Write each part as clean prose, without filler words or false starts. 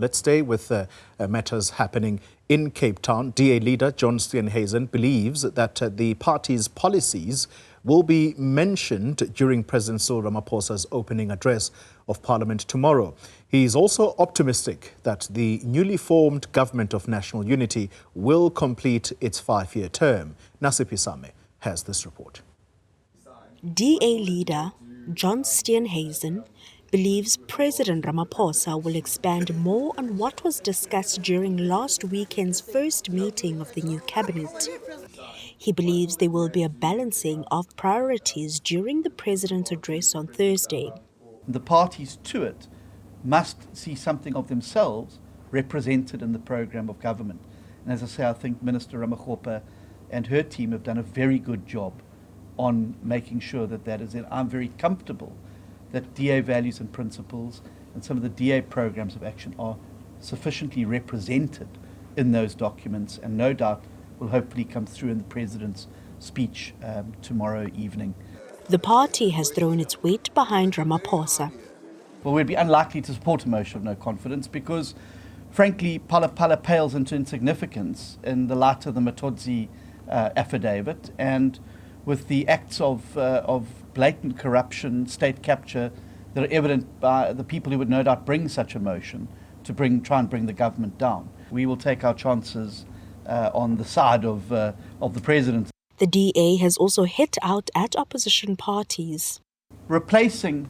Let's stay with matters happening in Cape Town. DA leader John Steenhuisen believes that the party's policies will be mentioned during President Cyril Ramaphosa's opening address of Parliament tomorrow. He is also optimistic that the newly formed Government of National Unity will complete its 5-year term. Nasiphi Same has this report. DA leader John Steenhuisen believes President Ramaphosa will expand more on what was discussed during last weekend's first meeting of the new cabinet. He believes there will be a balancing of priorities during the president's address on Thursday. The parties to it must see something of themselves represented in the program of government. And as I say, I think Minister Ramaphosa and her team have done a very good job on making sure that that is it. I'm very comfortable that DA values and principles and some of the DA programs of action are sufficiently represented in those documents, and no doubt will hopefully come through in the President's speech tomorrow evening. The party has thrown its weight behind Ramaphosa. Well, we'd be unlikely to support a motion of no confidence because, frankly, Pala pales into insignificance in the light of the Matodzi affidavit, and with the acts of blatant corruption, state capture, that are evident by the people who would no doubt bring such a motion to try and bring the government down. We will take our chances on the side of the President. The DA has also hit out at opposition parties. Replacing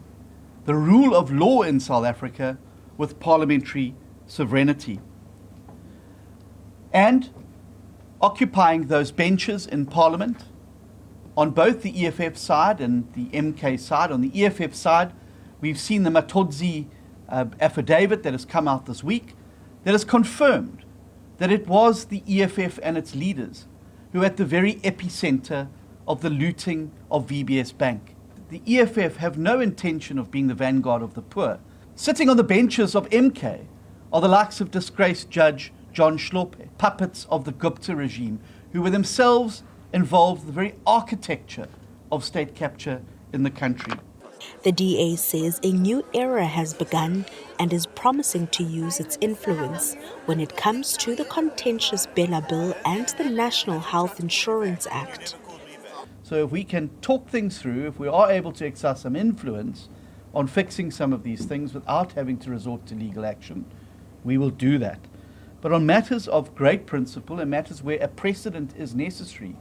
the rule of law in South Africa with parliamentary sovereignty, and occupying those benches in Parliament on both the EFF side and the MK side. On the EFF side, we've seen the Matodzi affidavit that has come out this week that has confirmed that it was the EFF and its leaders who were at the very epicenter of the looting of VBS Bank. The EFF have no intention of being the vanguard of the poor. Sitting on the benches of MK are the likes of disgraced Judge John Steenhuisen, puppets of the Gupta regime, who were themselves involved in the very architecture of state capture in the country. The DA says a new era has begun and is promising to use its influence when it comes to the contentious Bella Bill and the National Health Insurance Act. So if we can talk things through, if we are able to exert some influence on fixing some of these things without having to resort to legal action, we will do that. But on matters of great principle and matters where a precedent is necessary,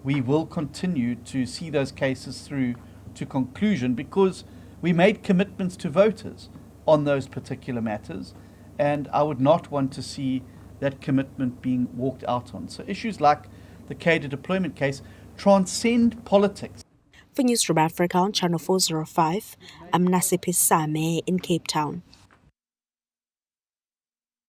we will continue to see those cases through to conclusion because we made commitments to voters on those particular matters, and I would not want to see that commitment being walked out on. So issues like the cadre deployment case transcend politics. For Newzroom Afrika on Channel 405, I'm Nasiphi Same in Cape Town.